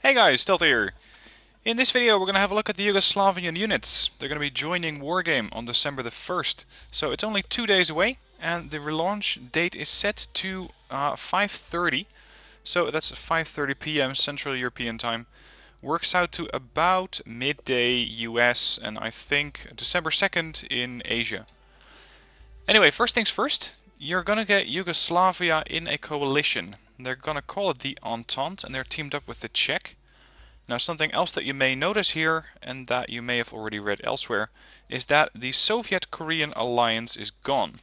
Hey guys, Stealth here. In this video we're going to have a look at the Yugoslavian units. They're going to be joining Wargame on December the 1st. So it's only 2 days away and the relaunch date is set to 5:30. So that's 5:30 PM Central European time. Works out to about midday US and I think December 2nd in Asia. Anyway, first things first, you're going to get Yugoslavia in a coalition. They're going to call it the Entente and they're teamed up with the Czech. Now something else that you may notice here, and that you may have already read elsewhere, is that the Soviet-Korean alliance is gone.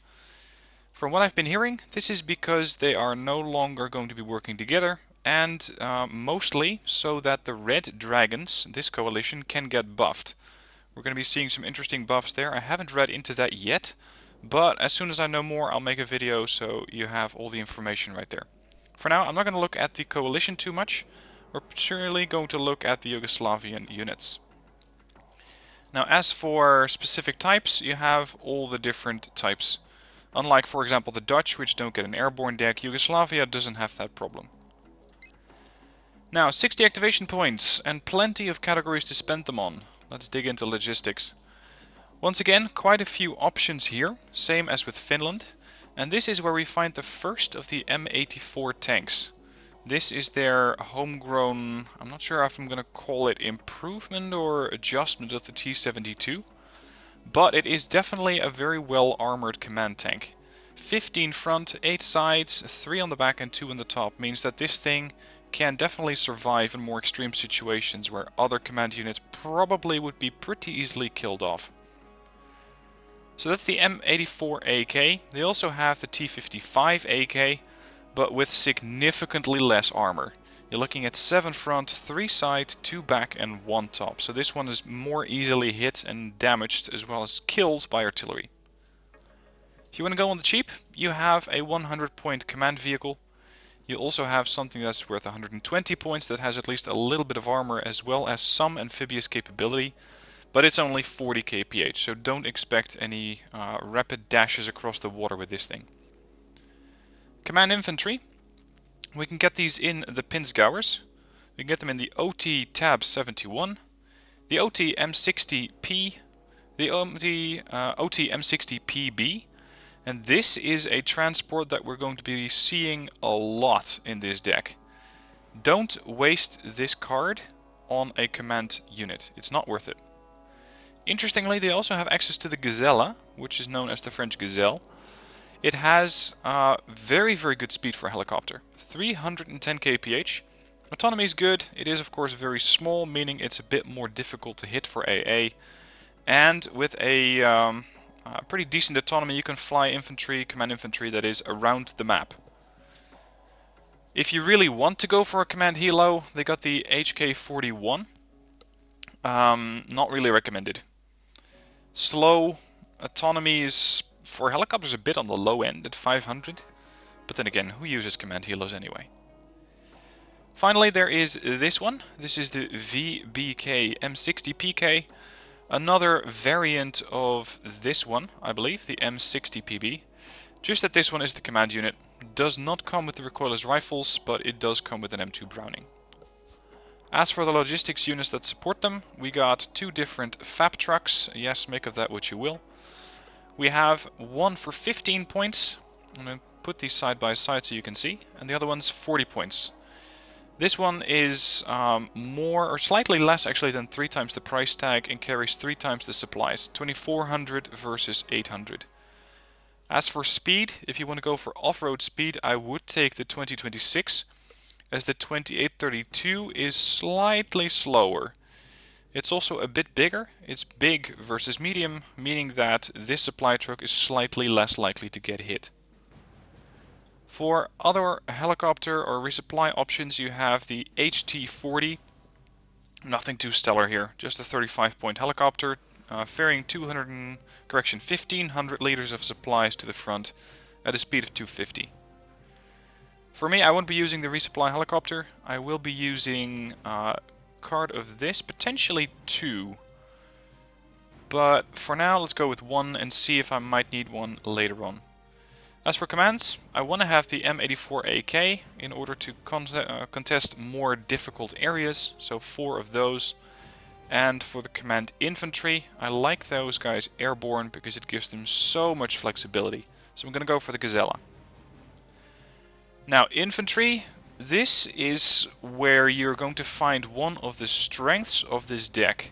From what I've been hearing, this is because they are no longer going to be working together, and mostly so that the Red Dragons, this coalition, can get buffed. We're going to be seeing some interesting buffs there. I haven't read into that yet, but as soon as I know more I'll make a video so you have all the information right there. For now, I'm not going to look at the coalition too much. We're purely going to look at the Yugoslavian units. Now, as for specific types, you have all the different types. Unlike, for example, the Dutch, which don't get an airborne deck, Yugoslavia doesn't have that problem. Now, 60 activation points and plenty of categories to spend them on. Let's dig into logistics. Once again, quite a few options here, same as with Finland. And this is where we find the first of the M84 tanks. This is their homegrown, I'm not sure if I'm going to call it improvement or adjustment of the T-72, but it is definitely a very well armored command tank. 15 front, 8 sides, 3 on the back and 2 on the top means that this thing can definitely survive in more extreme situations where other command units probably would be pretty easily killed off. So that's the M84 AK. They also have the T55 AK, but with significantly less armor. You're looking at 7 front, 3 side, 2 back and 1 top. So this one is more easily hit and damaged as well as killed by artillery. If you want to go on the cheap, you have a 100 point command vehicle. You also have something that's worth 120 points that has at least a little bit of armor as well as some amphibious capability. But it's only 40 kph, so don't expect any rapid dashes across the water with this thing. Command Infantry, we can get these in the Pinzgauers, we can get them in the OT Tab 71, the OT M60P, the OT M60 PB, and this is a transport that we're going to be seeing a lot in this deck. Don't waste this card on a command unit, it's not worth it. Interestingly, they also have access to the Gazelle, which is known as the French Gazelle. It has very good speed for a helicopter, 310 kph. Autonomy is good, it is of course very small, meaning it's a bit more difficult to hit for AA. And with a pretty decent autonomy you can fly infantry, command infantry that is around the map. If you really want to go for a command helo, they got the HK-41. Not really recommended. Slow, autonomy is for helicopters a bit on the low end at 500, but then again, who uses command helos anyway? Finally, there is this one. This is the Bvp M60 PK, another variant of this one, I believe, the M60 PB. Just that this one is the command unit. Does not come with the recoilless rifles, but it does come with an M2 Browning. As for the logistics units that support them, we got 2 different FAP trucks. Yes, make of that what you will. We have one for 15 points. I'm going to put these side by side so you can see. And the other one's 40 points. This one is more or slightly less actually than 3 times the price tag and carries 3 times the supplies. 2400 versus 800. As for speed, if you want to go for off-road speed, I would take the 2026, as the 2832 is slightly slower. It's also a bit bigger, it's big versus medium, meaning that this supply truck is slightly less likely to get hit. For other helicopter or resupply options you have the HT-40, nothing too stellar here, just a 35 point helicopter, ferrying 1500 liters of supplies to the front at a speed of 250. For me, I won't be using the resupply helicopter, I will be using card of this, potentially 2. But for now, let's go with 1 and see if I might need one later on. As for commands, I want to have the M84AK in order to contest more difficult areas, so 4 of those. And for the command infantry, I like those guys airborne because it gives them so much flexibility. So I'm going to go for the Gazella. Now infantry, this is where you're going to find one of the strengths of this deck.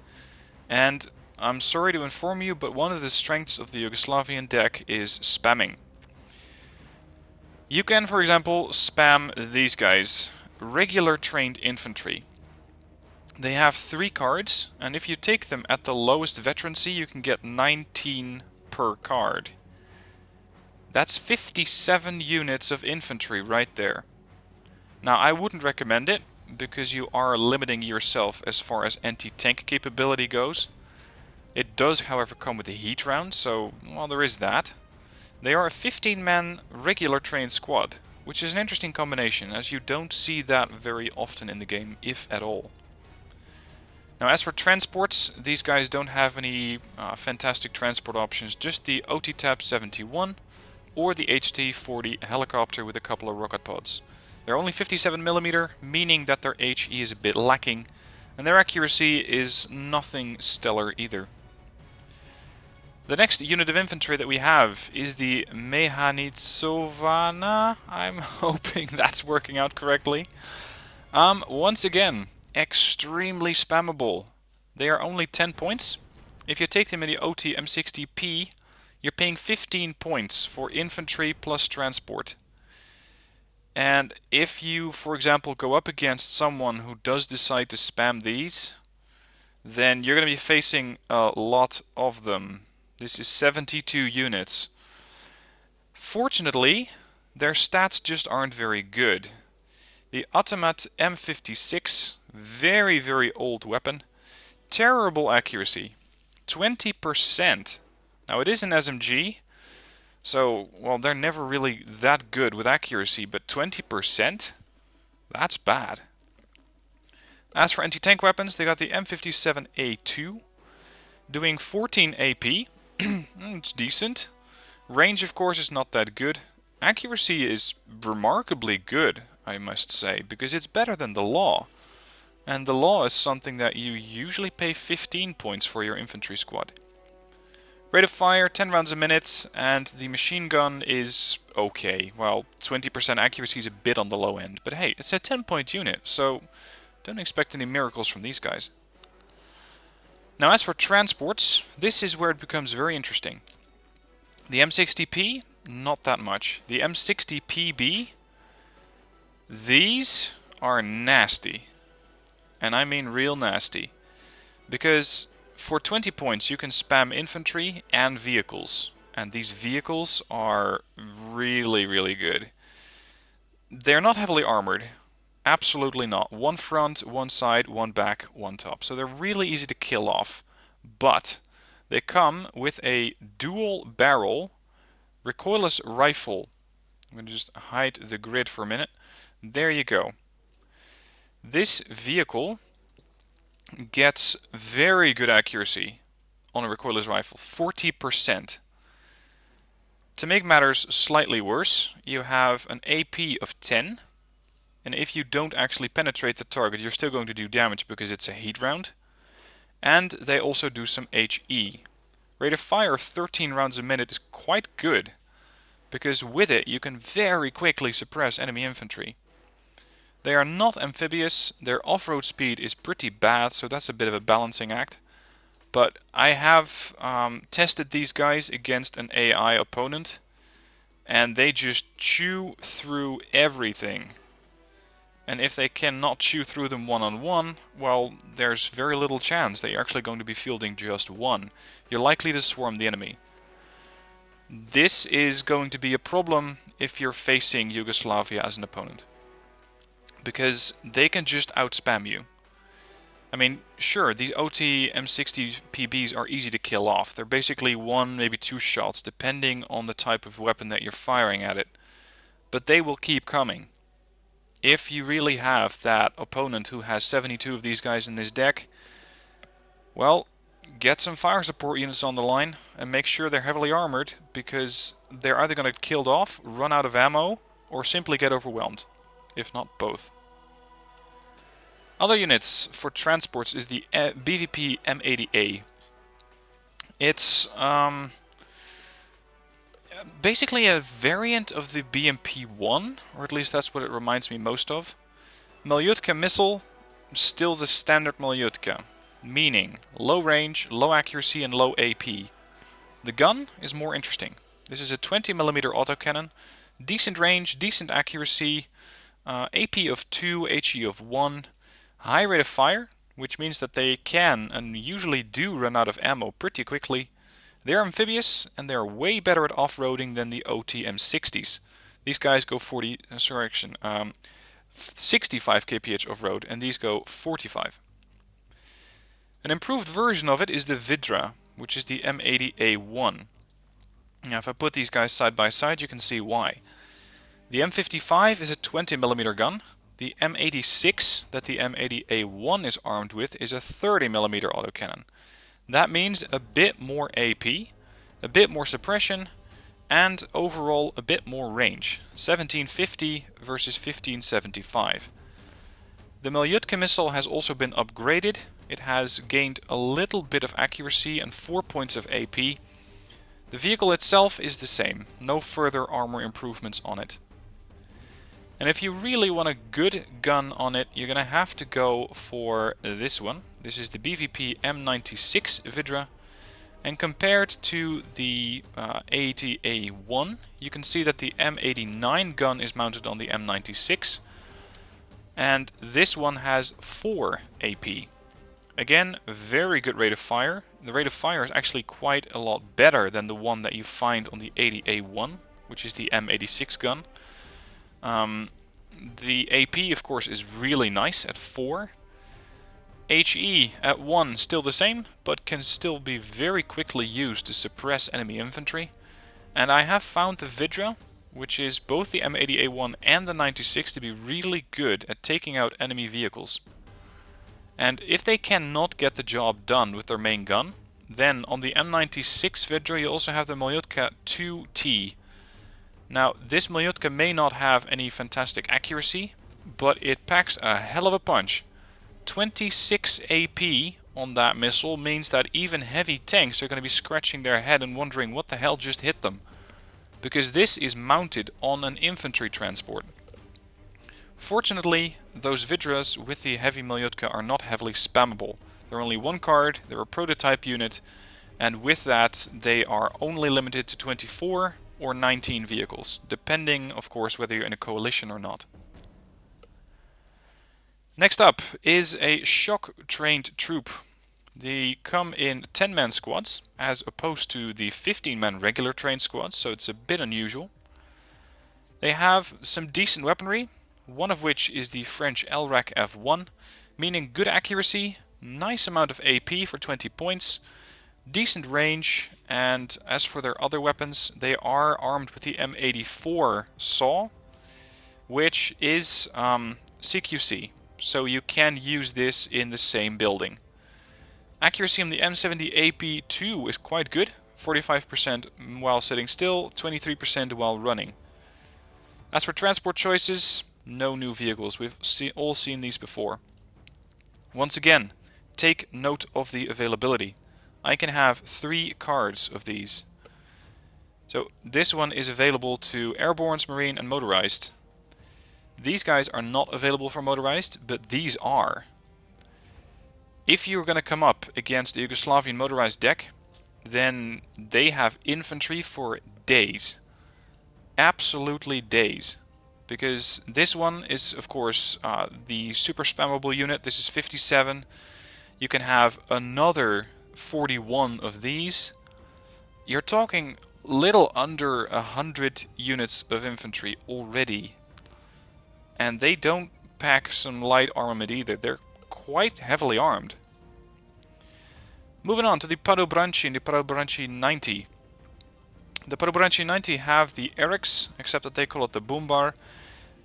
And I'm sorry to inform you, but one of the strengths of the Yugoslavian deck is spamming. You can, for example, spam these guys, regular trained infantry. They have 3 cards, and if you take them at the lowest veterancy, you can get 19 per card. That's 57 units of infantry right there. Now, I wouldn't recommend it, because you are limiting yourself as far as anti-tank capability goes. It does, however, come with a heat round, so, well, there is that. They are a 15-man regular trained squad, which is an interesting combination, as you don't see that very often in the game, if at all. Now, as for transports, these guys don't have any fantastic transport options, just the OTTAP 71 or the HT-40 helicopter with a couple of rocket pods. They're only 57mm, meaning that their HE is a bit lacking, and their accuracy is nothing stellar either. The next unit of infantry that we have is the Muhanad Savannah. I'm hoping that's working out correctly. Once again, extremely spammable. They are only 10 points. If you take them in the OT M60P, you're paying 15 points for infantry plus transport. And if you, for example, go up against someone who does decide to spam these, then you're going to be facing a lot of them. This is 72 units. Fortunately, their stats just aren't very good. The Automat M56, very, very old weapon. Terrible accuracy. 20%. Now, it is an SMG, so, well, they're never really that good with accuracy, but 20%? That's bad. As for anti-tank weapons, they got the M57A2, doing 14 AP. It's decent. Range, of course, is not that good. Accuracy is remarkably good, I must say, because it's better than the law. And the law is something that you usually pay 15 points for your infantry squad. Rate of fire, 10 rounds a minute, and the machine gun is okay. Well, 20% accuracy is a bit on the low end, but hey, it's a 10-point unit, so don't expect any miracles from these guys. Now, as for transports, this is where it becomes very interesting. The M60P, not that much. The M60PB, these are nasty. And I mean real nasty. Because for 20 points you can spam infantry and vehicles. And these vehicles are really, really good. They're not heavily armored. Absolutely not. One front, one side, one back, one top. So they're really easy to kill off. But they come with a dual barrel recoilless rifle. I'm going to just hide the grid for a minute. There you go. This vehicle gets very good accuracy on a recoilless rifle. 40%. To make matters slightly worse, you have an AP of 10. And if you don't actually penetrate the target, you're still going to do damage because it's a heat round. And they also do some HE. Rate of fire of 13 rounds a minute is quite good, because with it you can very quickly suppress enemy infantry. They are not amphibious, their off-road speed is pretty bad, so that's a bit of a balancing act. But I have tested these guys against an AI opponent, and they just chew through everything. And if they cannot chew through them one-on-one, well, there's very little chance that you're actually going to be fielding just one. You're likely to swarm the enemy. This is going to be a problem if you're facing Yugoslavia as an opponent. Because they can just outspam you. I mean, sure, the OT M60 PBs are easy to kill off. They're basically 1, maybe 2 shots, depending on the type of weapon that you're firing at it. But they will keep coming. If you really have that opponent who has 72 of these guys in this deck, well, get some fire support units on the line and make sure they're heavily armored, because they're either going to get killed off, run out of ammo, or simply get overwhelmed, if not both. Other units for transports is the Bvp M80A. It's basically a variant of the BMP-1, or at least that's what it reminds me most of. Maljutka missile, still the standard Maljutka, meaning low range, low accuracy and low AP. The gun is more interesting. This is a 20mm autocannon, decent range, decent accuracy, AP of 2, HE of 1, high rate of fire, which means that they can and usually do run out of ammo pretty quickly. They're amphibious and they're way better at off-roading than the OT M60s. These guys go 65 kph off-road, and these go 45. An improved version of it is the Vitra, which is the M80A1. Now if I put these guys side by side, you can see why. The M55 is a 20mm gun. The M86 that the M80A1 is armed with is a 30mm autocannon. That means a bit more AP, a bit more suppression, and overall a bit more range. 1750 versus 1575. The Maljutka missile has also been upgraded. It has gained a little bit of accuracy and 4 points of AP. The vehicle itself is the same, no further armor improvements on it. And if you really want a good gun on it, you're going to have to go for this one. This is the Bvp M96 Vitra. And compared to the 80A1, you can see that the M89 gun is mounted on the M96. And this one has 4 AP. Again, very good rate of fire. The rate of fire is actually quite a lot better than the one that you find on the 80A1, which is the M86 gun. The AP, of course, is really nice at 4. HE at 1, still the same, but can still be very quickly used to suppress enemy infantry. And I have found the Vitra, which is both the M80A1 and the 96, to be really good at taking out enemy vehicles. And if they cannot get the job done with their main gun, then on the M96 Vitra you also have the Maljutka 2T. Now, this Maljutka may not have any fantastic accuracy, but it packs a hell of a punch. 26 AP on that missile means that even heavy tanks are going to be scratching their head and wondering what the hell just hit them. Because this is mounted on an infantry transport. Fortunately, those Vitras with the heavy Maljutka are not heavily spammable. They're only one card, they're a prototype unit, and with that they are only limited to 24 or 19 vehicles, depending of course whether you're in a coalition or not. Next up is a shock-trained troop. They come in 10-man squads, as opposed to the 15-man regular trained squads, so it's a bit unusual. They have some decent weaponry, one of which is the French LRAC F1, meaning good accuracy, nice amount of AP for 20 points, decent range, and as for their other weapons, they are armed with the M84 saw, which is CQC. So you can use this in the same building. Accuracy on the M70 AP2 is quite good, 45% while sitting still, 23% while running. As for transport choices, no new vehicles, we've all seen these before. Once again, take note of the availability. I can have 3 cards of these. So this one is available to airbornes, marine and motorized. These guys are not available for motorized, but these are. If you're going to come up against the Yugoslavian motorized deck, then they have infantry for days. Absolutely days. Because this one is, of course, the super spammable unit. This is 57. You can have another 41 of these. You're talking little under 100 units of infantry already. And they don't pack some light armament either. They're quite heavily armed. Moving on to the Padobranci and the Padobranci 90. The Padobranci 90 have the Erics, except that they call it the Boombar.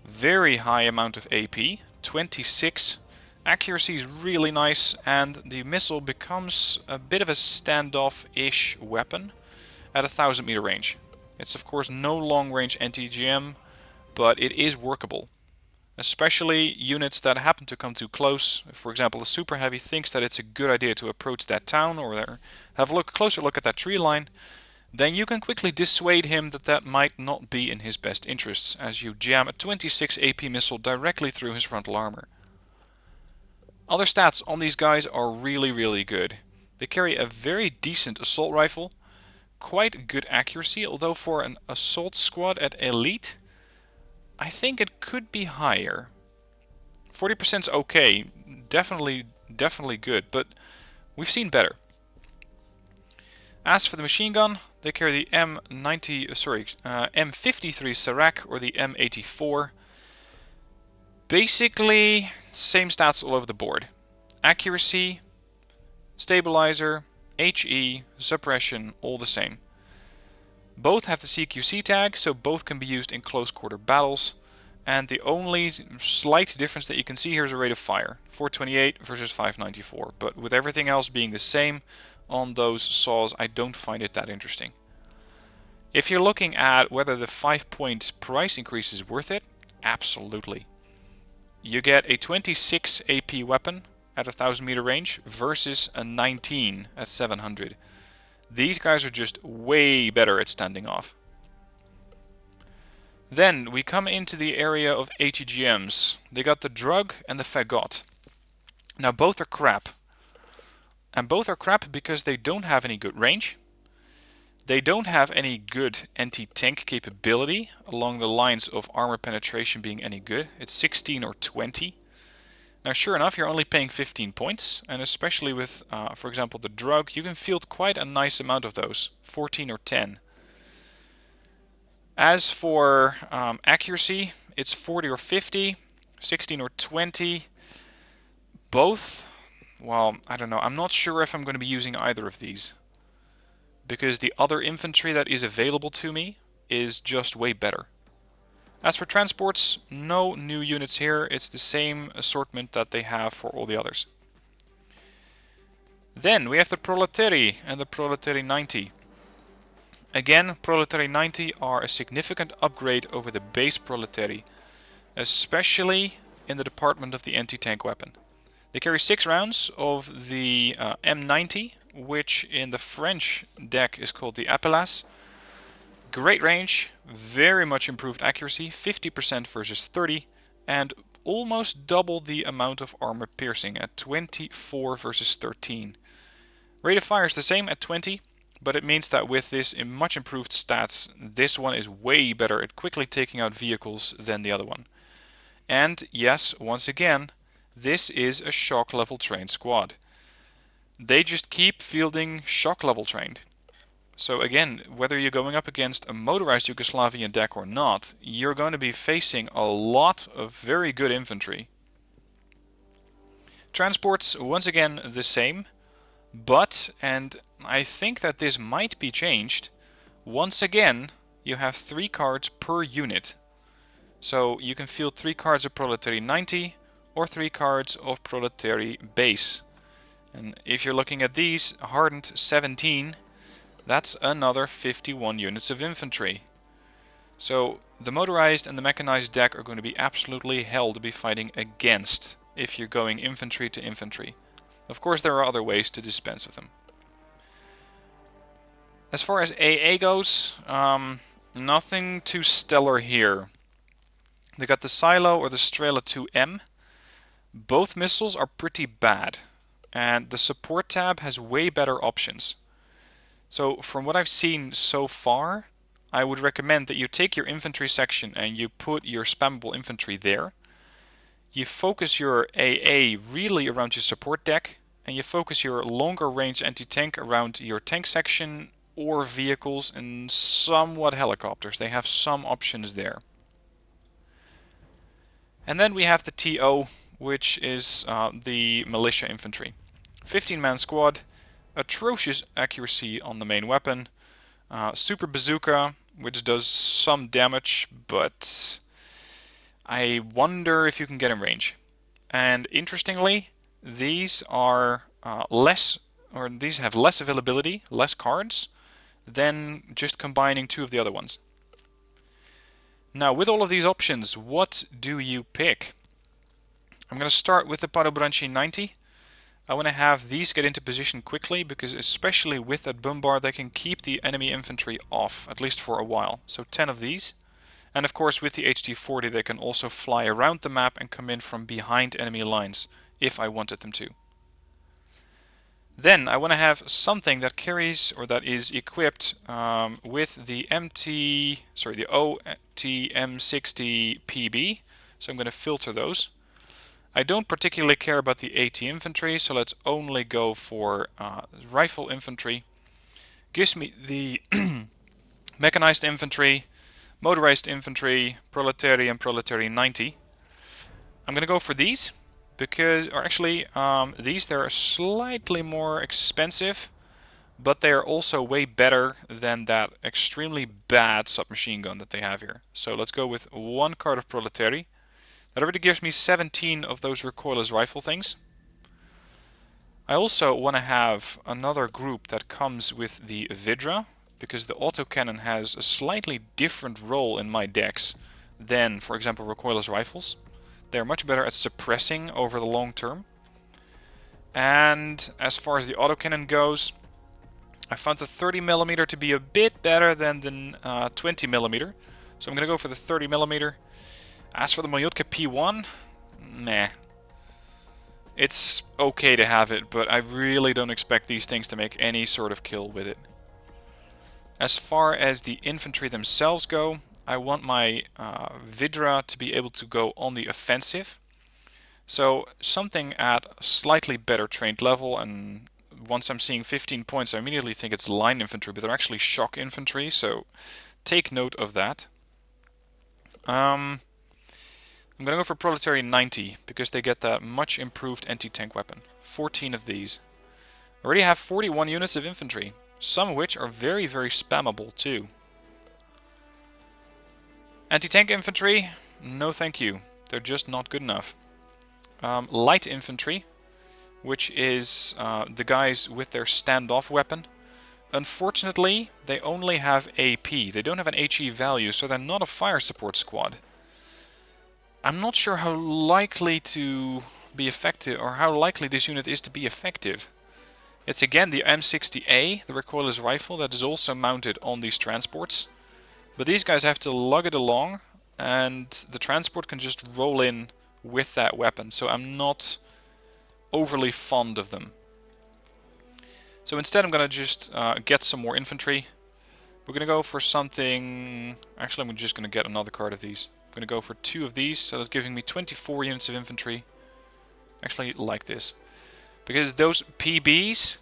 Very high amount of AP, 26. Accuracy is really nice, and the missile becomes a bit of a standoff-ish weapon at 1,000 meter range. It's of course no long-range anti-GM, but it is workable. Especially units that happen to come too close. If, for example, a super heavy thinks that it's a good idea to approach that town or have a closer look at that tree line, then you can quickly dissuade him that that might not be in his best interests, as you jam a 26 AP missile directly through his frontal armor. Other stats on these guys are really good. They carry a very decent assault rifle, quite good accuracy, although for an assault squad at elite, I think it could be higher. 40% is okay, definitely good, but we've seen better. As for the machine gun, they carry the M53 Serac or the M84. Basically, same stats all over the board. Accuracy, stabilizer, HE, suppression, all the same. Both have the CQC tag, so both can be used in close quarter battles. And the only slight difference that you can see here is a rate of fire. 428 versus 594. But with everything else being the same on those saws, I don't find it that interesting. If you're looking at whether the 5-point price increase is worth it, absolutely. You get a 26 AP weapon at 1,000 meter range versus a 19 at 700. These guys are just way better at standing off. Then we come into the area of HEGMs. They got the Drug and the Fagot. Now both are crap. And both are crap because they don't have any good range. They don't have any good anti-tank capability along the lines of armor penetration being any good. It's 16 or 20. Now sure enough, you're only paying 15 points, and especially with, for example, the Drug, you can field quite a nice amount of those, 14 or 10. As for accuracy, it's 40 or 50, 16 or 20. Both, well, I don't know, I'm not sure if I'm going to be using either of these. Because the other infantry that is available to me is just way better. As for transports, no new units here. It's the same assortment that they have for all the others. Then we have the Proletari and the Proletari 90. Again, Proletari 90 are a significant upgrade over the base Proletari, especially in the department of the anti-tank weapon. They carry 6 rounds of the M90, which in the French deck is called the Appelas. Great range, very much improved accuracy, 50% versus 30, and almost double the amount of armor piercing at 24 versus 13. Rate of fire is the same at 20, but it means that with this much improved stats, this one is way better at quickly taking out vehicles than the other one. And yes, once again, this is a shock level trained squad. They just keep fielding shock level trained. So again, whether you're going up against a motorized Yugoslavian deck or not, you're going to be facing a lot of very good infantry. Transports, once again, the same. But, and I think that this might be changed, once again, you have 3 cards per unit. So you can field 3 cards of Proletari 90 or 3 cards of Proletari base. And if you're looking at these, hardened 17, that's another 51 units of infantry. So the motorized and the mechanized deck are going to be absolutely hell to be fighting against if you're going infantry to infantry. Of course, there are other ways to dispense with them. As far as AA goes, nothing too stellar here. They got the Silo or the Strela 2M. Both missiles are pretty bad, and the support tab has way better options. So from what I've seen so far, I would recommend that you take your infantry section and you put your spammable infantry there. You focus your AA really around your support deck, and you focus your longer range anti-tank around your tank section or vehicles and somewhat helicopters. They have some options there. And then we have the TO, which is the militia infantry. 15-man squad, atrocious accuracy on the main weapon, super bazooka, which does some damage, but I wonder if you can get in range. And interestingly, these are these have less availability, less cards, than just combining two of the other ones. Now, with all of these options, what do you pick? I'm going to start with the Padobranci 90. I want to have these get into position quickly, because especially with that bombard, they can keep the enemy infantry off, at least for a while. So 10 of these. And of course, with the HT-40, they can also fly around the map and come in from behind enemy lines, if I wanted them to. Then I want to have something that carries, or that is equipped with the OT M60 PB. So I'm going to filter those. I don't particularly care about the AT infantry, so let's only go for rifle infantry. Gives me the mechanized infantry, motorized infantry, Proletary and Proletary 90. I'm going to go for these, because, or actually, they're slightly more expensive, but they are also way better than that extremely bad submachine gun that they have here. So let's go with one card of Proletary. That already gives me 17 of those recoilless rifle things. I also want to have another group that comes with the Vitra, because the autocannon has a slightly different role in my decks than, for example, recoilless rifles. They're much better at suppressing over the long term. And as far as the autocannon goes, I found the 30mm to be a bit better than the 20mm. So I'm going to go for the 30mm. As for the Mayotka P1, meh. It's okay to have it, but I really don't expect these things to make any sort of kill with it. As far as the infantry themselves go, I want my Vitra to be able to go on the offensive. So something at a slightly better trained level, and once I'm seeing 15 points, I immediately think it's line infantry, but they're actually shock infantry, so take note of that. I'm going to go for Proletary 90, because they get that much improved anti-tank weapon. 14 of these. I already have 41 units of infantry, some of which are very, very spammable too. Anti-tank infantry, no thank you. They're just not good enough. Light infantry, which is the guys with their standoff weapon. Unfortunately, they only have AP. They don't have an HE value, so they're not a fire support squad. I'm not sure how likely to be effective, or how likely this unit is to be effective. It's again the M60A, the recoilless rifle, that is also mounted on these transports. But these guys have to lug it along, and the transport can just roll in with that weapon. So I'm not overly fond of them. So instead I'm going to just get some more infantry. We're going to go for something... Actually, I'm just going to get another card of these. I'm going to go for 2 of these, so that's giving me 24 units of infantry. Actually, like this. Because those PBs,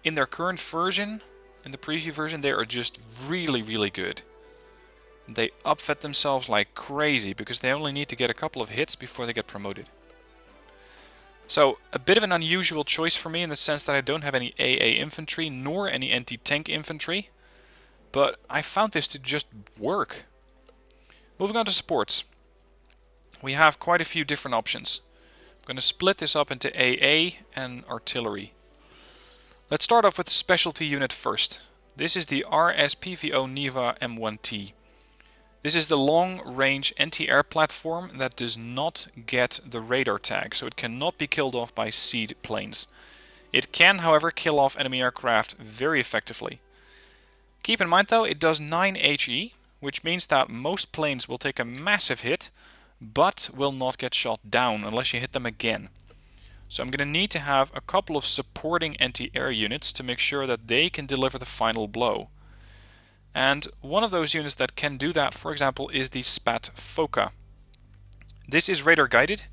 in their current version, in the preview version, they are just really, really good. They upfit themselves like crazy, because they only need to get a couple of hits before they get promoted. So, a bit of an unusual choice for me in the sense that I don't have any AA infantry, nor any anti-tank infantry. But I found this to just work. Moving on to supports. We have quite a few different options. I'm going to split this up into AA and artillery. Let's start off with the specialty unit first. This is the RSPVO Niva M1T. This is the long-range anti-air platform that does not get the radar tag, so it cannot be killed off by seed planes. It can, however, kill off enemy aircraft very effectively. Keep in mind though, it does 9 HE, which means that most planes will take a massive hit, but will not get shot down unless you hit them again. So I'm going to need to have a couple of supporting anti-air units to make sure that they can deliver the final blow. And one of those units that can do that, for example, is the Spat Foca. This is radar guided.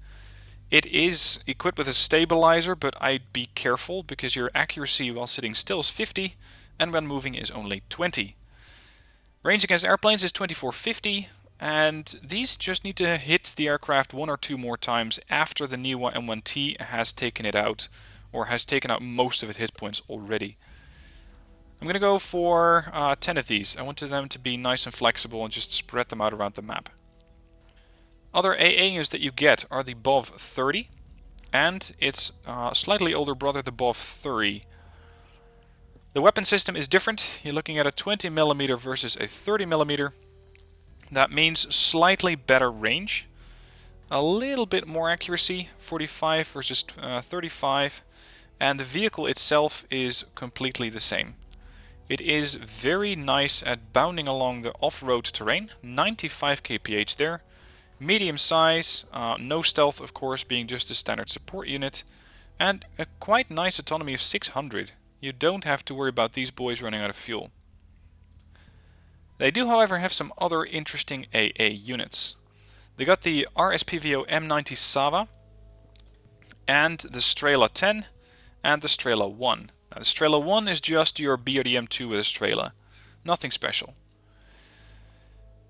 It is equipped with a stabilizer, but I'd be careful because your accuracy while sitting still is 50 and when moving is only 20. Range against airplanes is 2450, and these just need to hit the aircraft 1 or 2 more times after the Niwa M1T has taken it out, or has taken out most of its hit points already. I'm going to go for 10 of these. I wanted them to be nice and flexible and just spread them out around the map. Other AA units that you get are the BOV 30. and its slightly older brother, the Bov 3. The weapon system is different. You're looking at a 20mm versus a 30mm. That means slightly better range, a little bit more accuracy, 45 versus 35, and the vehicle itself is completely the same. It is very nice at bounding along the off-road terrain, 95 kph there, medium size, no stealth of course, being just a standard support unit, and a quite nice autonomy of 600. You don't have to worry about these boys running out of fuel. They do, however, have some other interesting AA units. They got the RSPVO M96 Savannah, and the Strela 10, and the Strela 1. Now, the Strela 1 is just your BRDM 2 with a Strela. Nothing special.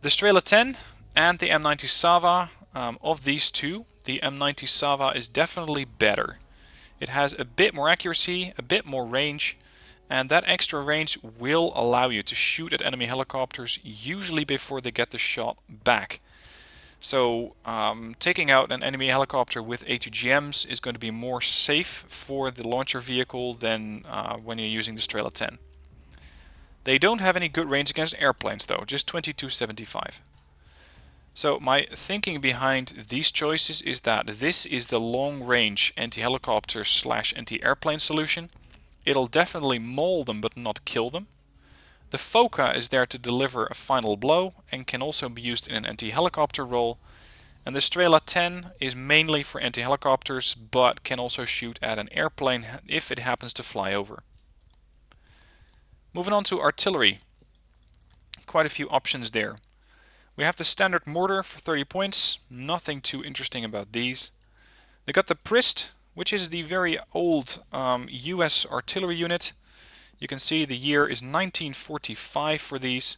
The Strela 10 and the M96 Savannah, of these two, the M96 Savannah is definitely better. It has a bit more accuracy, a bit more range, and that extra range will allow you to shoot at enemy helicopters, usually before they get the shot back. So taking out an enemy helicopter with ATGMs is going to be more safe for the launcher vehicle than when you're using the Strela 10. They don't have any good range against airplanes though, just 2275. So my thinking behind these choices is that this is the long-range anti-helicopter / anti-airplane solution. It'll definitely maul them but not kill them. The Foca is there to deliver a final blow and can also be used in an anti-helicopter role. And the Strela 10 is mainly for anti-helicopters but can also shoot at an airplane if it happens to fly over. Moving on to artillery. Quite a few options there. We have the standard mortar for 30 points. Nothing too interesting about these. They got the Prist, which is the very old US artillery unit. You can see the year is 1945 for these.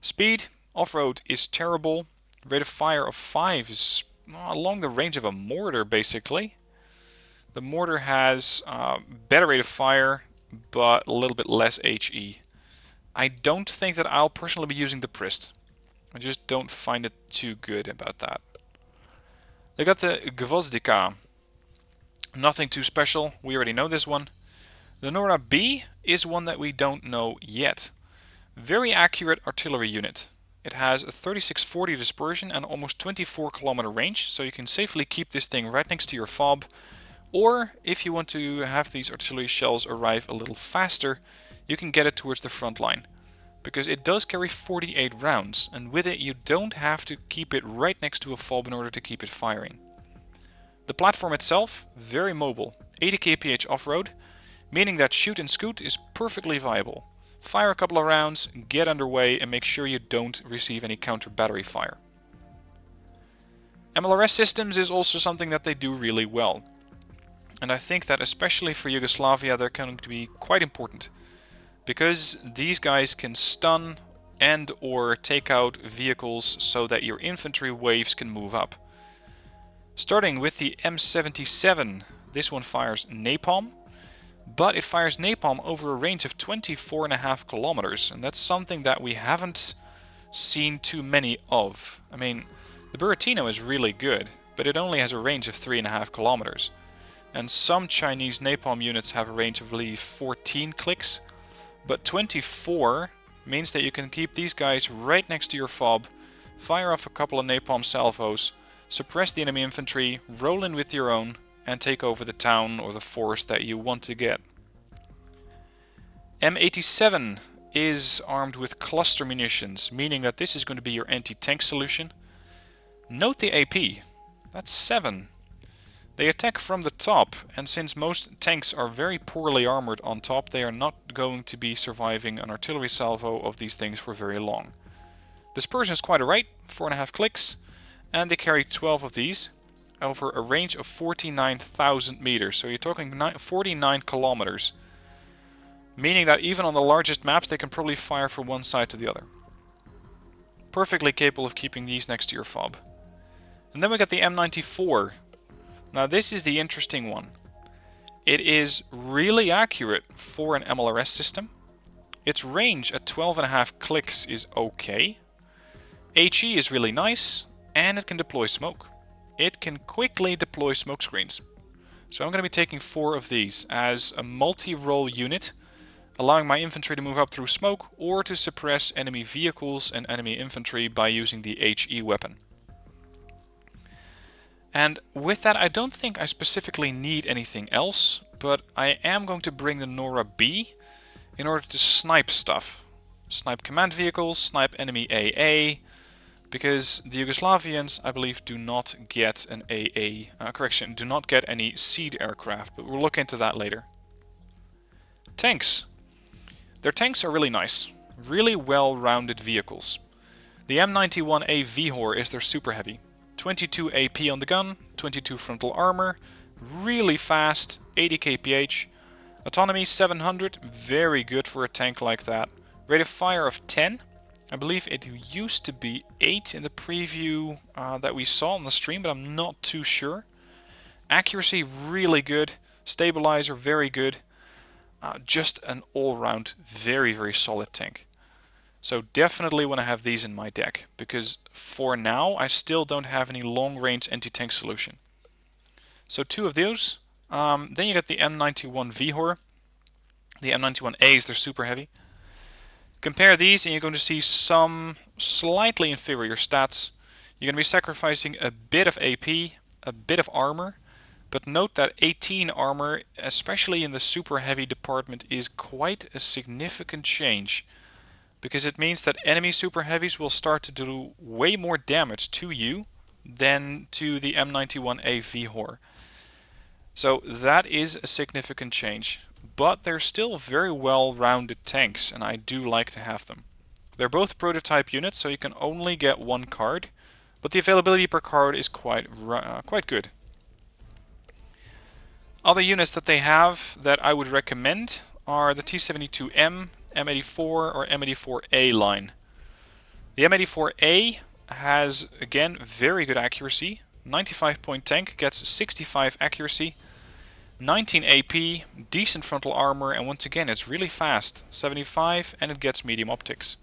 Speed, off-road is terrible. Rate of fire of 5 is along the range of a mortar basically. The mortar has better rate of fire, but a little bit less HE. I don't think that I'll personally be using the Prist. I just don't find it too good about that. They got the Gvozdika. Nothing too special, we already know this one. The Nora B is one that we don't know yet. Very accurate artillery unit. It has a 3640 dispersion and almost 24 kilometer range, so you can safely keep this thing right next to your fob. Or if you want to have these artillery shells arrive a little faster, you can get it towards the front line. Because it does carry 48 rounds, and with it you don't have to keep it right next to a fob in order to keep it firing. The platform itself, very mobile, 80 kph off-road, meaning that shoot and scoot is perfectly viable. Fire a couple of rounds, get underway, and make sure you don't receive any counter battery fire. MLRS systems is also something that they do really well. And I think that especially for Yugoslavia they're going to be quite important. Because these guys can stun and or take out vehicles so that your infantry waves can move up. Starting with the M77, this one fires napalm, but it fires napalm over a range of 24.5 kilometers, and that's something that we haven't seen too many of. I mean, the Buratino is really good, but it only has a range of 3.5 kilometers. And some Chinese napalm units have a range of, I believe, 14 clicks. But 24 means that you can keep these guys right next to your fob, fire off a couple of napalm salvos, suppress the enemy infantry, roll in with your own, and take over the town or the forest that you want to get. M87 is armed with cluster munitions, meaning that this is going to be your anti-tank solution. Note the AP, that's 7. They attack from the top, and since most tanks are very poorly armored on top, they are not going to be surviving an artillery salvo of these things for very long. Dispersion is quite alright, 4.5 clicks, and they carry 12 of these over a range of 49,000 meters, so you're talking 49 kilometers. Meaning that even on the largest maps they can probably fire from one side to the other. Perfectly capable of keeping these next to your fob. And then we got the M94. Now this is the interesting one. It is really accurate for an MLRS system. Its range at 12.5 clicks is okay. HE is really nice, and it can deploy smoke. It can quickly deploy smoke screens. So I'm going to be taking 4 of these as a multi-role unit, allowing my infantry to move up through smoke or to suppress enemy vehicles and enemy infantry by using the HE weapon. And with that, I don't think I specifically need anything else, but I am going to bring the Nora B in order to snipe stuff. Snipe command vehicles, snipe enemy AA, because the Yugoslavians, I believe, do not get an AA, do not get any seed aircraft, but we'll look into that later. Tanks. Their tanks are really nice, really well-rounded vehicles. The M91A Vihor is their super heavy. 22 AP on the gun, 22 frontal armor, really fast, 80 kph, autonomy 700, very good for a tank like that. Rate of fire of 10. I believe it used to be 8 in the preview that we saw on the stream, but I'm not too sure. Accuracy really good, stabilizer very good, just an all-round very, very solid tank. So definitely want to have these in my deck, because for now I still don't have any long-range anti-tank solution. So 2 of those. Then you get the M91 Vihor. The M91A is their super heavy. Compare these and you're going to see some slightly inferior stats. You're going to be sacrificing a bit of AP, a bit of armor, but note that 18 armor, especially in the super heavy department, is quite a significant change, because it means that enemy super heavies will start to do way more damage to you than to the M91A Vihor. So that is a significant change. But they're still very well-rounded tanks, and I do like to have them. They're both prototype units, so you can only get 1 card, but the availability per card is quite good. Other units that they have that I would recommend are the T-72M, M84 or M84A line. The M84A has, again, very good accuracy. 95-point tank gets 65 accuracy. 19 AP, decent frontal armor, and once again it's really fast, 75, and it gets medium optics.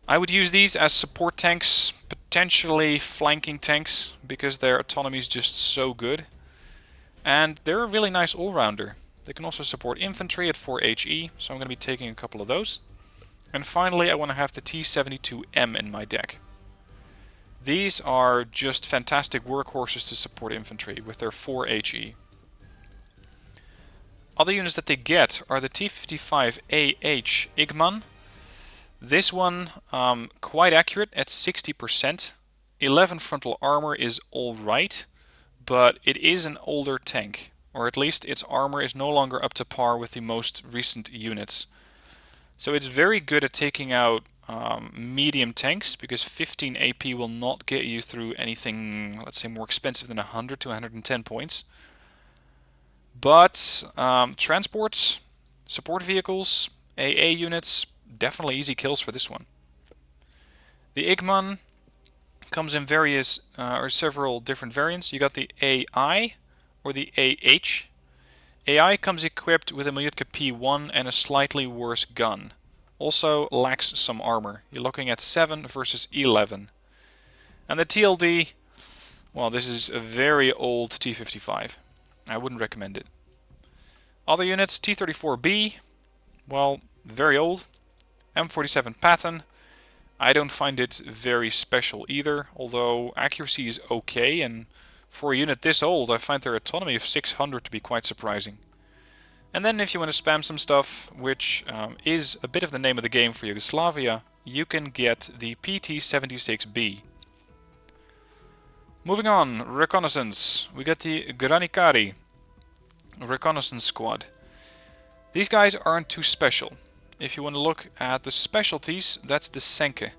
I would use these as support tanks, potentially flanking tanks, because their autonomy is just so good. And they're a really nice all-rounder. They can also support infantry at 4 HE, so I'm going to be taking a couple of those. And finally I want to have the T-72M in my deck. These are just fantastic workhorses to support infantry with their 4 HE. Other units that they get are the T-55AH Akemon. This one, quite accurate at 60%. 11 frontal armor is alright, but it is an older tank. Or at least its armor is no longer up to par with the most recent units. So it's very good at taking out medium tanks, because 15 AP will not get you through anything, let's say, more expensive than 100 to 110 points. But transports, support vehicles, AA units, definitely easy kills for this one. The Akemon comes in various or several different variants. You got the AI or the AH. AI comes equipped with a Majutka P1 and a slightly worse gun. Also lacks some armor. You're looking at 7 versus 11. And the TLD, well, this is a very old T-55. I wouldn't recommend it. Other units, T-34B, well, very old. M47 Patton, I don't find it very special either, although accuracy is okay, and for a unit this old I find their autonomy of 600 to be quite surprising. And then if you want to spam some stuff, which is a bit of the name of the game for Yugoslavia, you can get the PT-76B. Moving on, Reconnaissance. We got the Granikari Reconnaissance Squad. These guys aren't too special. If you want to look at the specialties, that's the Senke.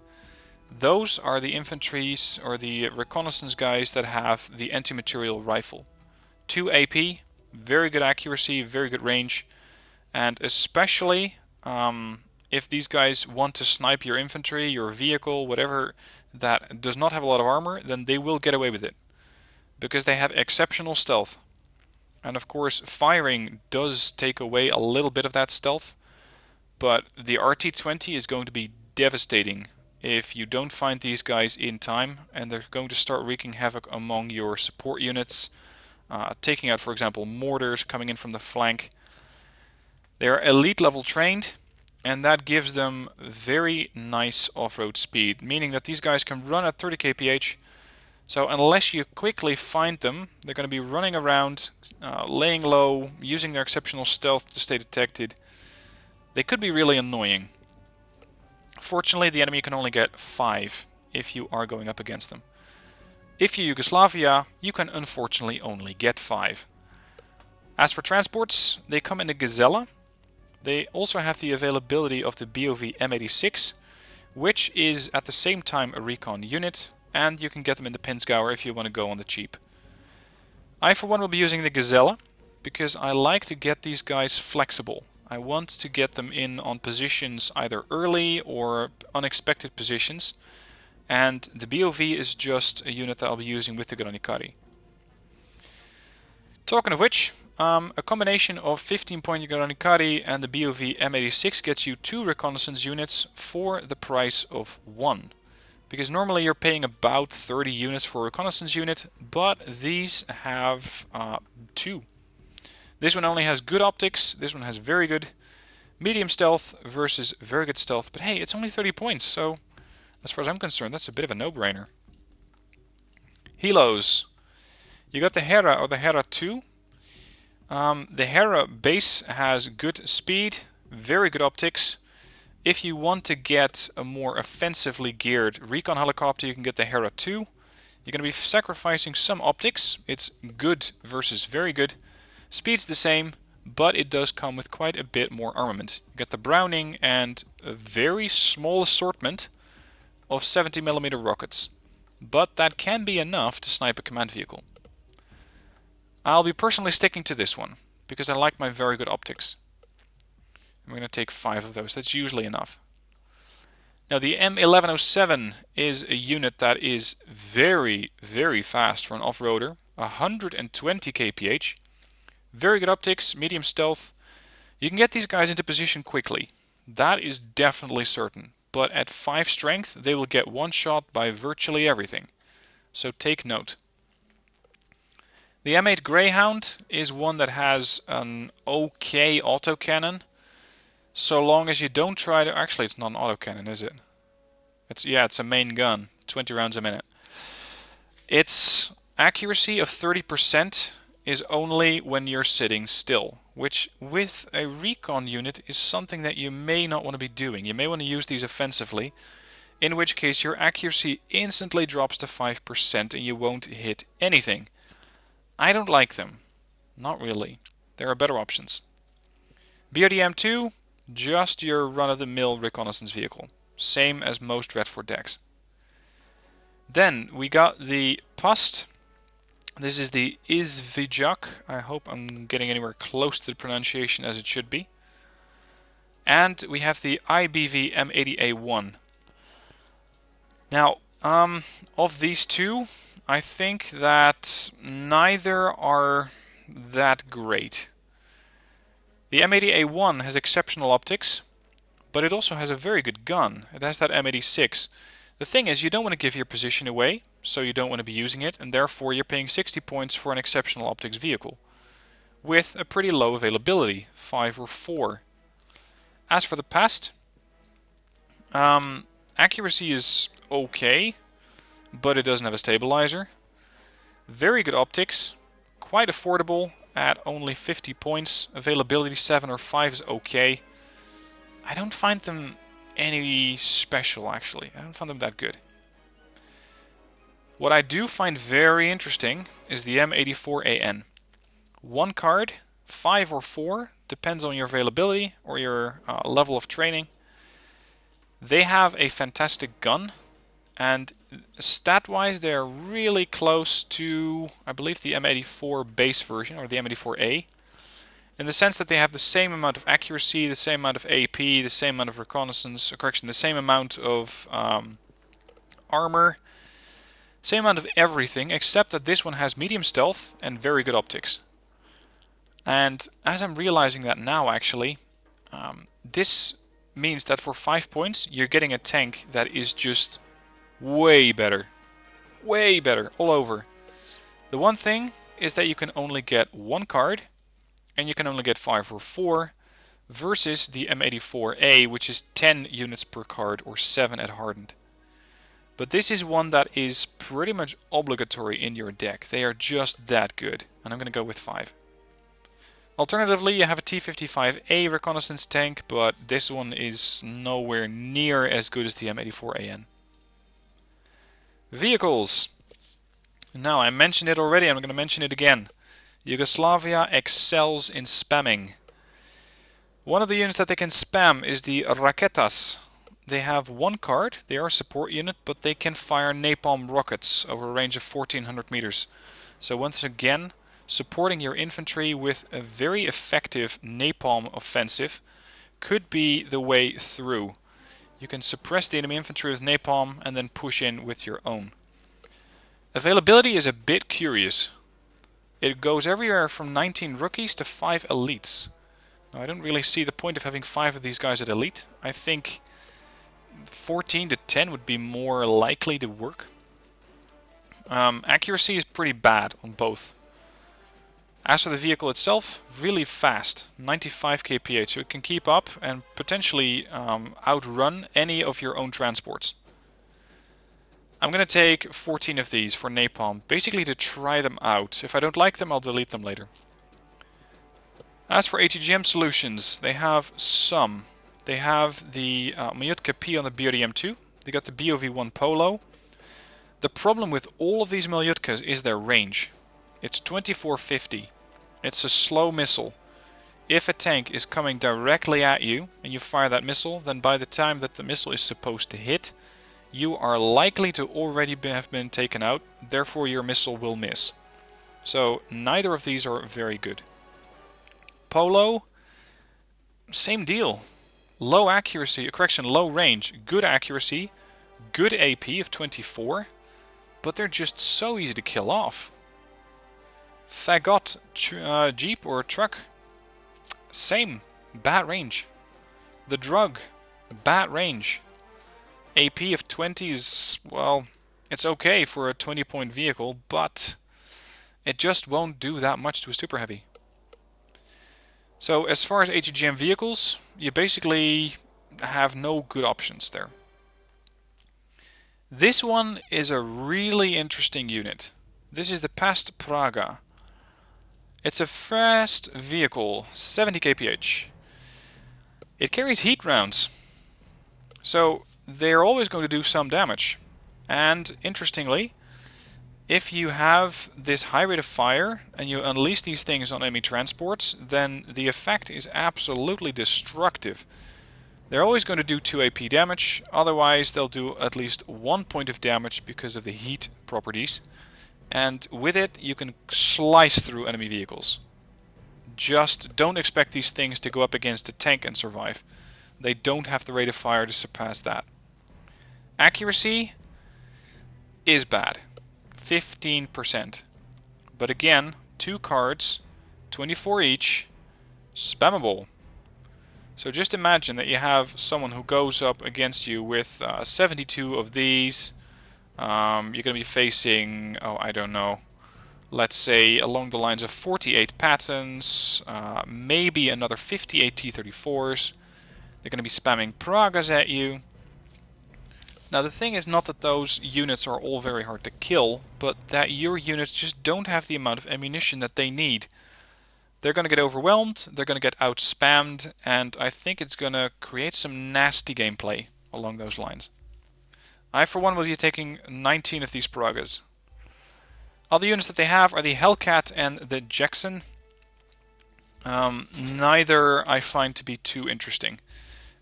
Those are the infantries or the reconnaissance guys that have the anti-material rifle. 2 AP, very good accuracy, very good range, and especially if these guys want to snipe your infantry, your vehicle, whatever that does not have a lot of armor, then they will get away with it, because they have exceptional stealth. And of course firing does take away a little bit of that stealth, but the RT-20 is going to be devastating if you don't find these guys in time, and they're going to start wreaking havoc among your support units, taking out, for example, mortars coming in from the flank. They are elite level trained, and that gives them very nice off-road speed, meaning that these guys can run at 30 kph. So unless you quickly find them, they're going to be running around, laying low, using their exceptional stealth to stay detected. They could be really annoying. Fortunately, the enemy can only get 5 if you are going up against them. If you're Yugoslavia, you can unfortunately only get 5. As for transports, they come in the Gazella. They also have the availability of the Bvp M96, which is at the same time a recon unit, and you can get them in the Pinzgauer if you want to go on the cheap. I for one will be using the Gazella, because I like to get these guys flexible. I want to get them in on positions either early or unexpected positions, and the Bvp is just a unit that I'll be using with the Granikari. Talking of which, a combination of 15-point Granikari and the Bvp M86 gets you 2 reconnaissance units for the price of 1. Because normally you're paying about 30 units for a reconnaissance unit, but these have 2. This one only has good optics, this one has very good medium stealth versus very good stealth. But hey, it's only 30 points, so as far as I'm concerned, that's a bit of a no-brainer. Helos. You got the Hera or the Hera 2. The Hera base has good speed, very good optics. If you want to get a more offensively geared recon helicopter, you can get the Hera 2. You're going to be sacrificing some optics. It's good versus very good. Speed's the same, but it does come with quite a bit more armament. You get the Browning and a very small assortment of 70mm rockets. But that can be enough to snipe a command vehicle. I'll be personally sticking to this one, because I like my very good optics. I'm going to take 5 of those, that's usually enough. Now the M1107 is a unit that is very, very fast for an off-roader. 120 kph. Very good optics, medium stealth. You can get these guys into position quickly. That is definitely certain. But at 5 strength, they will get one shot by virtually everything. So take note. The M8 Greyhound is one that has an okay autocannon. So long as you don't try to... Actually, it's not an autocannon, is it? It's a main gun. 20 rounds a minute. Its accuracy of 30% is only when you're sitting still, which with a recon unit is something that you may not want to be doing. You may want to use these offensively, in which case your accuracy instantly drops to 5% and you won't hit anything. I don't like them. Not really. There are better options. BRDM 2, just your run-of-the-mill reconnaissance vehicle. Same as most Redford decks. Then we got the Pust. This is the Izvijak. I hope I'm getting anywhere close to the pronunciation as it should be. And we have the Bvp M80A1. Now, of these two, I think that neither are that great. The M80A1 has exceptional optics, but it also has a very good gun. It has that M86. The thing is, you don't want to give your position away, so you don't want to be using it, and therefore you're paying 60 points for an exceptional optics vehicle, with a pretty low availability, 5 or 4. As for the Past, accuracy is okay, but it doesn't have a stabilizer. Very good optics, quite affordable at only 50 points. Availability 7 or 5 is okay. I don't find them any special, actually. I don't find them that good. What I do find very interesting is the M84AN. 1 card, 5 or 4, depends on your availability or your level of training. They have a fantastic gun, and stat-wise they're really close to, I believe, the M84 base version, or the M84A. In the sense that they have the same amount of accuracy, the same amount of AP, the same amount of reconnaissance, the same amount of armor, same amount of everything, except that this one has medium stealth and very good optics. And as I'm realizing that now, actually, this means that for 5 points you're getting a tank that is just way better, all over. The one thing is that you can only get 1 card, and you can only get 5 or 4, versus the M84A, which is 10 units per card or 7 at hardened. But this is one that is pretty much obligatory in your deck. They are just that good, and I'm going to go with 5. Alternatively, you have a T-55A reconnaissance tank, but this one is nowhere near as good as the M84AN. Vehicles. Now, I mentioned it already, I'm going to mention it again. Yugoslavia excels in spamming. One of the units that they can spam is the Raketas. They have 1 card, they are a support unit, but they can fire napalm rockets over a range of 1400 meters. So once again, supporting your infantry with a very effective napalm offensive could be the way through. You can suppress the enemy infantry with napalm and then push in with your own. Availability is a bit curious. It goes everywhere from 19 rookies to 5 elites. Now, I don't really see the point of having 5 of these guys at elite. I think 14 to 10 would be more likely to work. Accuracy is pretty bad on both. As for the vehicle itself, really fast, 95 kph, so it can keep up and potentially outrun any of your own transports. I'm going to take 14 of these for napalm, basically to try them out. If I don't like them, I'll delete them later. As for ATGM solutions, they have some. They have the Majutka P on the BRDM 2. They got the BOV-1 Polo. The problem with all of these Maljutkas is their range. It's 2450. It's a slow missile. If a tank is coming directly at you and you fire that missile, then by the time that the missile is supposed to hit, you are likely to already have been taken out, therefore your missile will miss. So neither of these are very good. Polo, same deal. Low accuracy, low range, good accuracy, good AP of 24, but they're just so easy to kill off. Fagot Jeep or truck, same, bad range. The Drug, bad range. AP of 20 is, well, it's okay for a 20-point vehicle, but it just won't do that much to a super heavy. So as far as ATGM vehicles, you basically have no good options there. This one is a really interesting unit. This is the Past Praga. It's a fast vehicle, 70 kph. It carries heat rounds, so they're always going to do some damage. And interestingly, if you have this high rate of fire and you unleash these things on enemy transports, then the effect is absolutely destructive. They're always going to do 2 AP damage, otherwise they'll do at least 1 point of damage because of the heat properties. And with it, you can slice through enemy vehicles. Just don't expect these things to go up against a tank and survive. They don't have the rate of fire to surpass that. Accuracy is bad. 15%. But again, 2 cards, 24 each, spammable. So just imagine that you have someone who goes up against you with 72 of these. You're going to be facing, I don't know, let's say along the lines of 48 Pattons, maybe another 58 T-34s. They're going to be spamming Pragas at you. Now the thing is not that those units are all very hard to kill, but that your units just don't have the amount of ammunition that they need. They're going to get overwhelmed, they're going to get out-spammed, and I think it's going to create some nasty gameplay along those lines. I for one will be taking 19 of these Pragas. Other units that they have are the Hellcat and the Jackson. Neither I find to be too interesting,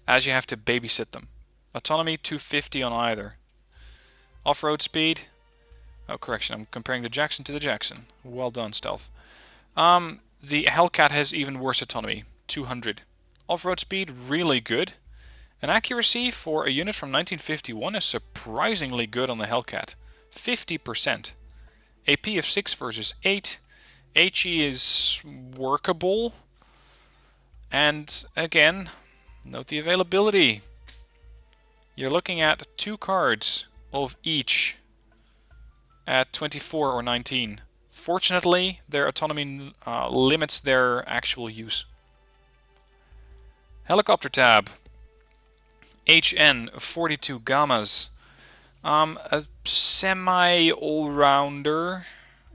as you have to babysit them. Autonomy 250 on either. Off-road speed. Oh, correction, I'm comparing the Jackson to the Jackson. Well done, Stealth. The Hellcat has even worse autonomy, 200. Off-road speed, really good. And accuracy for a unit from 1951 is surprisingly good on the Hellcat. 50%. AP of 6 versus 8. HE is workable. And again, note the availability. You're looking at 2 cards of each at 24 or 19. Fortunately, their autonomy limits their actual use. Helicopter tab. HN-42 Gammas. A semi-all-rounder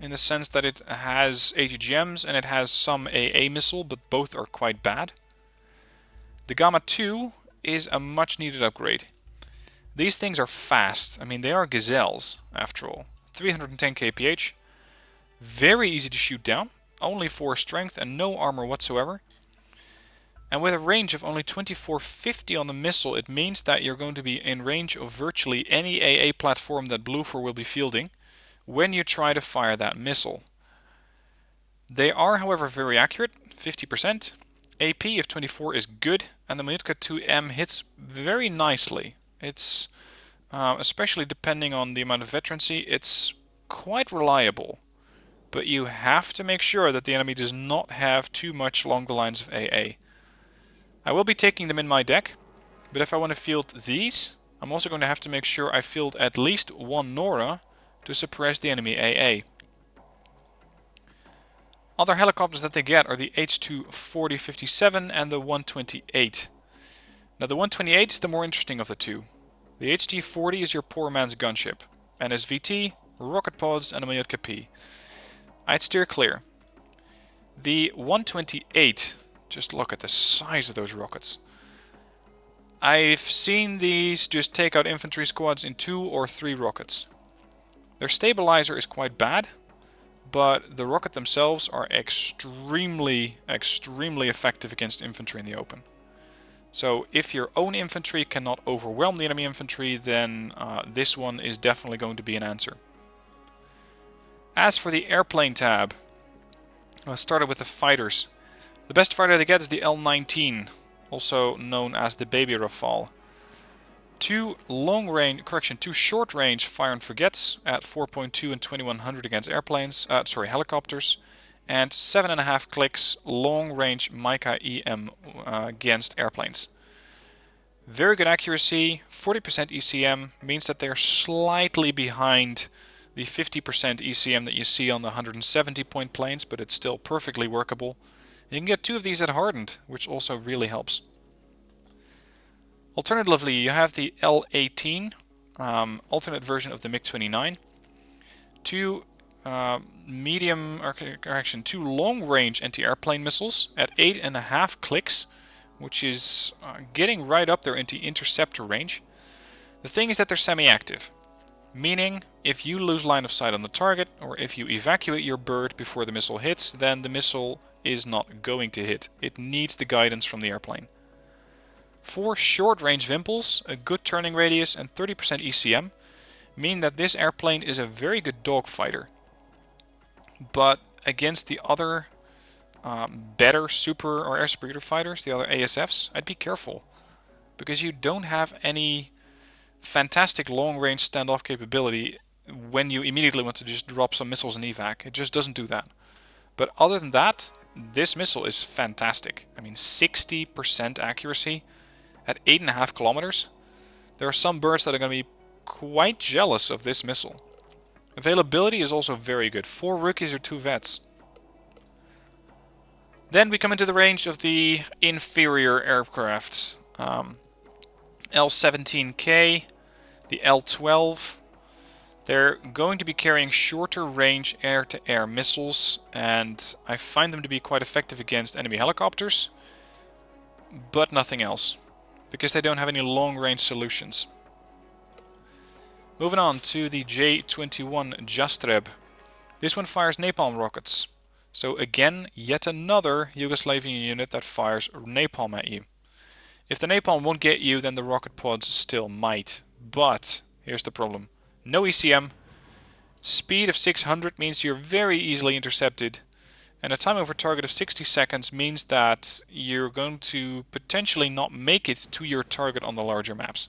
in the sense that it has ATGMs and it has some AA missile, but both are quite bad. The Gamma 2 is a much needed upgrade. These things are fast. I mean, they are gazelles, after all. 310 kph. Very easy to shoot down. Only 4 strength and no armor whatsoever. And with a range of only 2450 on the missile, it means that you're going to be in range of virtually any AA platform that Bluefor will be fielding when you try to fire that missile. They are, however, very accurate, 50%. AP of 24 is good, and the Majutka 2M hits very nicely. It's, especially depending on the amount of veterancy, it's quite reliable. But you have to make sure that the enemy does not have too much along the lines of AA. I will be taking them in my deck, but if I want to field these, I'm also going to have to make sure I field at least one Nora to suppress the enemy AA. Other helicopters that they get are the H240-57 and the 128. Now the 128 is the more interesting of the two. The HT-40 is your poor man's gunship, and SVT, rocket pods and a Majutka P. I'd steer clear. The 128... just look at the size of those rockets. I've seen these just take out infantry squads in 2 or 3 rockets. Their stabilizer is quite bad, but the rocket themselves are extremely effective against infantry in the open. So if your own infantry cannot overwhelm the enemy infantry, then this one is definitely going to be an answer. As for the airplane tab, I started with the fighters. The best fighter they get is the L-19, also known as the Baby Rafale. 2 short-range fire and forgets at 4.2 and 2100 against helicopters, and 7.5 clicks long-range Mica EM against airplanes. Very good accuracy, 40% ECM, means that they're slightly behind the 50% ECM that you see on the 170-point planes, but it's still perfectly workable. You can get 2 of these at hardened, which also really helps. Alternatively, you have the L-18, alternate version of the MiG-29. 2 long-range anti-airplane missiles at 8.5 clicks, which is getting right up there into interceptor range. The thing is that they're semi-active, meaning if you lose line of sight on the target, or if you evacuate your bird before the missile hits, then the missile is not going to hit. It needs the guidance from the airplane. 4 short-range Vimpels, a good turning radius and 30% ECM mean that this airplane is a very good dogfighter. But against the other better super or air superior fighters, the other ASFs, I'd be careful. Because you don't have any fantastic long-range standoff capability when you immediately want to just drop some missiles and evac. It just doesn't do that. But other than that, this missile is fantastic. I mean, 60% accuracy at 8.5 kilometers. There are some birds that are going to be quite jealous of this missile. Availability is also very good. 4 rookies or 2 vets. Then we come into the range of the inferior aircraft. L-17K, the L-12. They're going to be carrying shorter range air-to-air missiles, and I find them to be quite effective against enemy helicopters, but nothing else, because they don't have any long-range solutions. Moving on to the J-21 Jastreb. This one fires napalm rockets. So again, yet another Yugoslavian unit that fires napalm at you. If the napalm won't get you, then the rocket pods still might. But here's the problem. No ECM. Speed of 600 means you're very easily intercepted. And a time over target of 60 seconds means that you're going to potentially not make it to your target on the larger maps.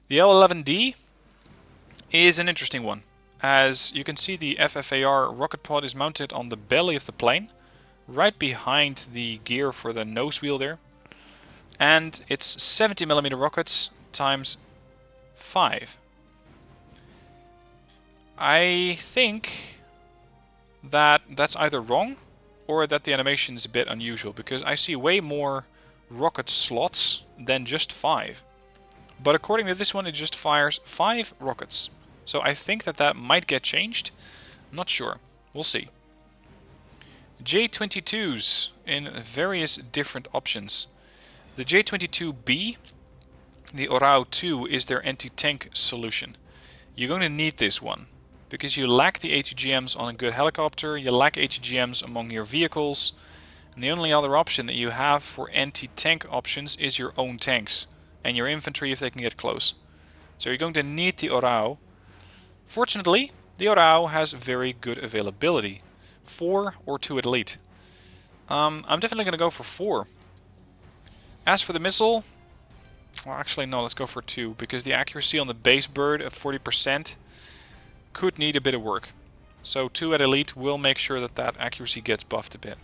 The L-11D is an interesting one. As you can see, the FFAR rocket pod is mounted on the belly of the plane, right behind the gear for the nose wheel there. And it's 70mm rockets times 5. I think that that's either wrong or that the animation is a bit unusual, because I see way more rocket slots than just 5. But according to this one, it just fires 5 rockets. So I think that that might get changed. I'm not sure. We'll see. J-22s in various different options. The J-22B, the Orao 2, is their anti-tank solution. You're going to need this one, because you lack the ATGMs on a good helicopter, you lack ATGMs among your vehicles, and the only other option that you have for anti-tank options is your own tanks, and your infantry if they can get close. So you're going to need the Orao. Fortunately, the Orao has very good availability. 4 or 2 at elite. I'm definitely going to go for 4. As for the missile, well, actually no, let's go for 2, because the accuracy on the base bird at 40% could need a bit of work. So 2 at elite will make sure that that accuracy gets buffed a bit.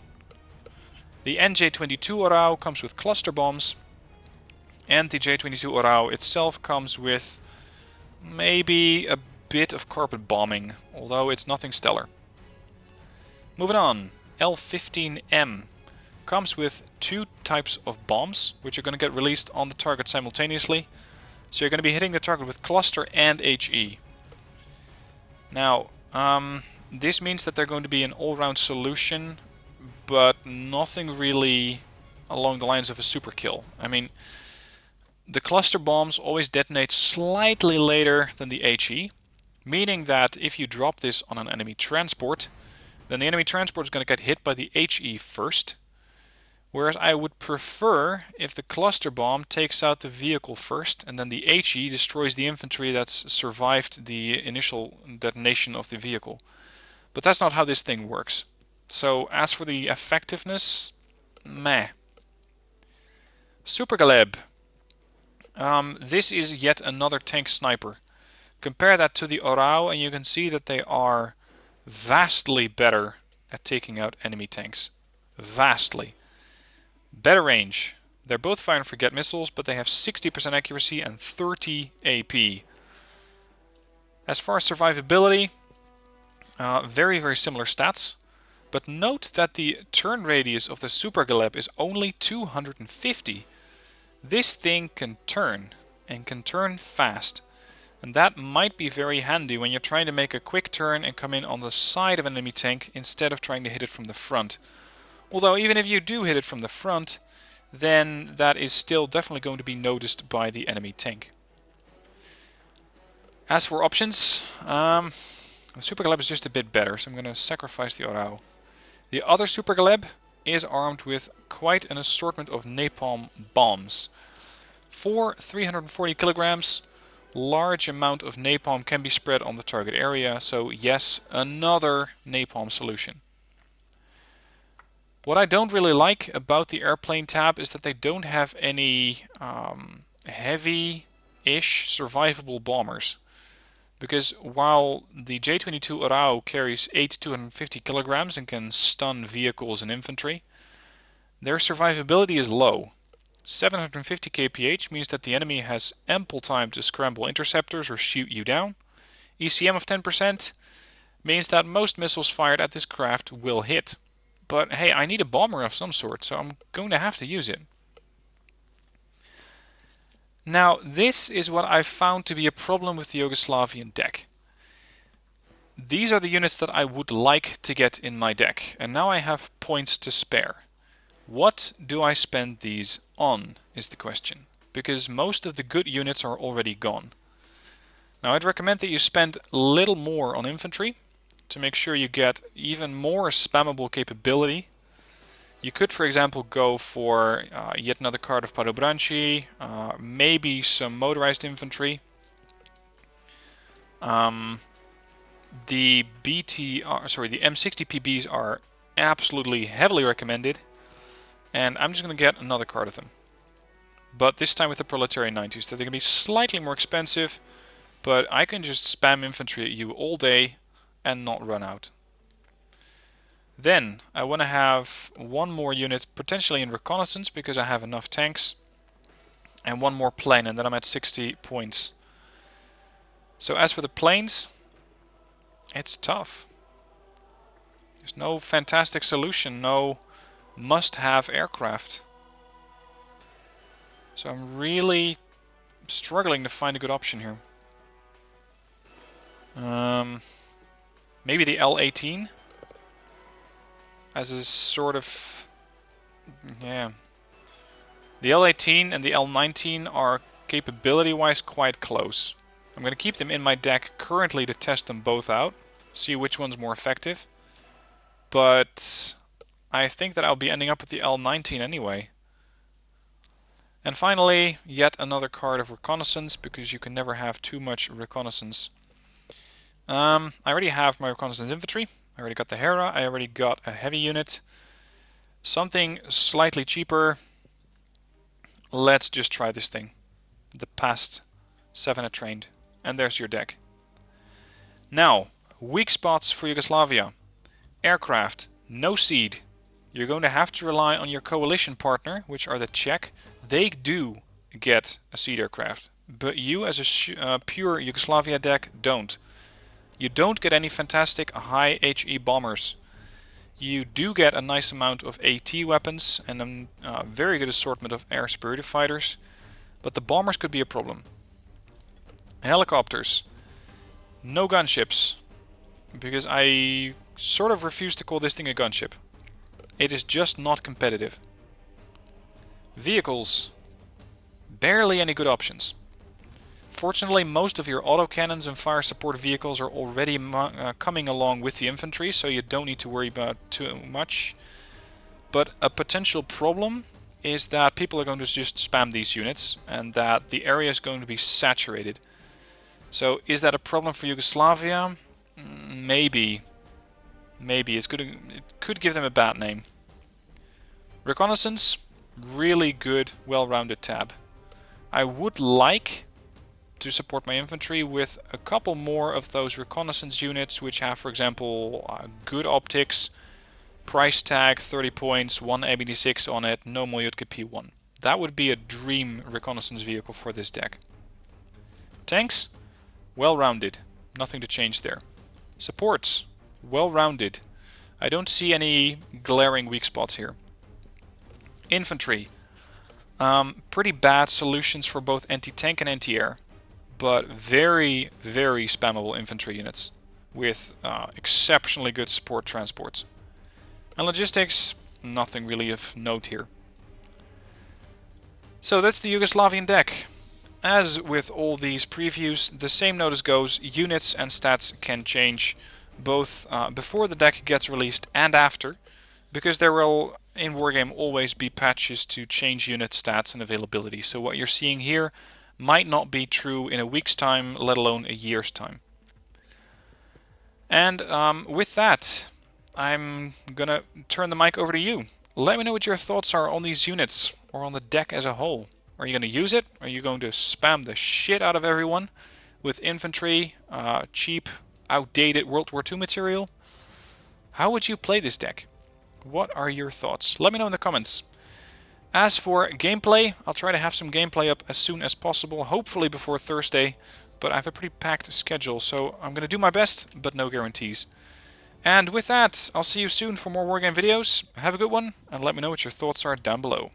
The NJ-22 Orao comes with cluster bombs, and the J-22 Orao itself comes with maybe a bit of carpet bombing, although it's nothing stellar. Moving on, L-15M comes with 2 types of bombs, which are going to get released on the target simultaneously. So you're going to be hitting the target with cluster and HE. Now, this means that they're going to be an all-round solution, but nothing really along the lines of a super kill. I mean, the cluster bombs always detonate slightly later than the HE, meaning that if you drop this on an enemy transport, then the enemy transport is going to get hit by the HE first. Whereas I would prefer if the cluster bomb takes out the vehicle first, and then the HE destroys the infantry that's survived the initial detonation of the vehicle. But that's not how this thing works. So as for the effectiveness, meh. Super Galeb. This is yet another tank sniper. Compare that to the Orao and you can see that they are vastly better at taking out enemy tanks. Vastly. Better range. They're both fire and forget missiles, but they have 60% accuracy and 30 AP. As far as survivability, very, very similar stats. But note that the turn radius of the Super Galeb is only 250. This thing can turn, and can turn fast. And that might be very handy when you're trying to make a quick turn and come in on the side of an enemy tank instead of trying to hit it from the front. Although even if you do hit it from the front, then that is still definitely going to be noticed by the enemy tank. As for options, the Super Galeb is just a bit better, so I'm going to sacrifice the Orao. The other Super Galeb is armed with quite an assortment of napalm bombs. For 340 kilograms, large amount of napalm can be spread on the target area, so yes, another napalm solution. What I don't really like about the airplane tab is that they don't have any heavy-ish survivable bombers. Because while the J-22 Orao carries 8 to 250 kilograms and can stun vehicles and infantry, their survivability is low. 750 kph means that the enemy has ample time to scramble interceptors or shoot you down. ECM of 10% means that most missiles fired at this craft will hit. But hey, I need a bomber of some sort, so I'm going to have to use it. Now, this is what I've found to be a problem with the Yugoslavian deck. These are the units that I would like to get in my deck, and now I have points to spare. What do I spend these on, is the question, because most of the good units are already gone. Now, I'd recommend that you spend a little more on infantry, to make sure you get even more spammable capability. You could, for example, go for yet another card of Padobranci, maybe some motorized infantry. The M60 PBs are absolutely heavily recommended, and I'm just going to get another card of them. But this time with the Proletarian 90s. They're going to be slightly more expensive, but I can just spam infantry at you all day and not run out. Then I want to have one more unit potentially in reconnaissance because I have enough tanks, and one more plane, and then I'm at 60 points. So as for the planes, It's tough. There's no fantastic solution, no must-have aircraft. So I'm really struggling to find a good option here. Maybe the L-18 as a sort of... yeah. The L-18 and the L-19 are capability-wise quite close. I'm going to keep them in my deck currently to test them both out, see which one's more effective. But I think that I'll be ending up with the L-19 anyway. And finally, yet another card of Reconnaissance, because you can never have too much Reconnaissance. I already have my Reconnaissance Infantry. I already got the Hera. I already got a heavy unit. Something slightly cheaper. Let's just try this thing. The past Savannah trained. And there's your deck. Now, weak spots for Yugoslavia. Aircraft, no seed. You're going to have to rely on your coalition partner, which are the Czech. They do get a seed aircraft, but you as a pure Yugoslavia deck don't. You don't get any fantastic high HE bombers. You do get a nice amount of AT weapons and a very good assortment of air superiority fighters, but the bombers could be a problem. Helicopters, no gunships, because I sort of refuse to call this thing a gunship. It is just not competitive. Vehicles, barely any good options. Fortunately, most of your autocannons and fire support vehicles are already coming along with the infantry, so you don't need to worry about too much. But a potential problem is that people are going to just spam these units, and that the area is going to be saturated. So is that a problem for Yugoslavia? Maybe. Maybe. It could give them a bad name. Reconnaissance, really good, well-rounded tab. I would like to support my infantry with a couple more of those reconnaissance units which have, for example, good optics, price tag 30 points, 1 M96 on it, no Mojutka P1. That would be a dream reconnaissance vehicle for this deck. Tanks, well-rounded, nothing to change there. Supports, well-rounded. I don't see any glaring weak spots here. Infantry, pretty bad solutions for both anti-tank and anti-air, but very, very spammable infantry units with exceptionally good support transports. And logistics, nothing really of note here. So that's the Yugoslavian deck. As with all these previews, the same notice goes, units and stats can change both before the deck gets released and after, because there will in Wargame always be patches to change unit stats and availability. So what you're seeing here might not be true in a week's time, let alone a year's time. And with that, I'm gonna turn the mic over to you. Let me know what your thoughts are on these units, or on the deck as a whole. Are you going to use it? Are you going to spam the shit out of everyone with infantry, cheap, outdated World War II material? How would you play this deck? What are your thoughts? Let me know in the comments. As for gameplay, I'll try to have some gameplay up as soon as possible, hopefully before Thursday, but I have a pretty packed schedule, so I'm going to do my best, but no guarantees. And with that, I'll see you soon for more Wargame videos. Have a good one, and let me know what your thoughts are down below.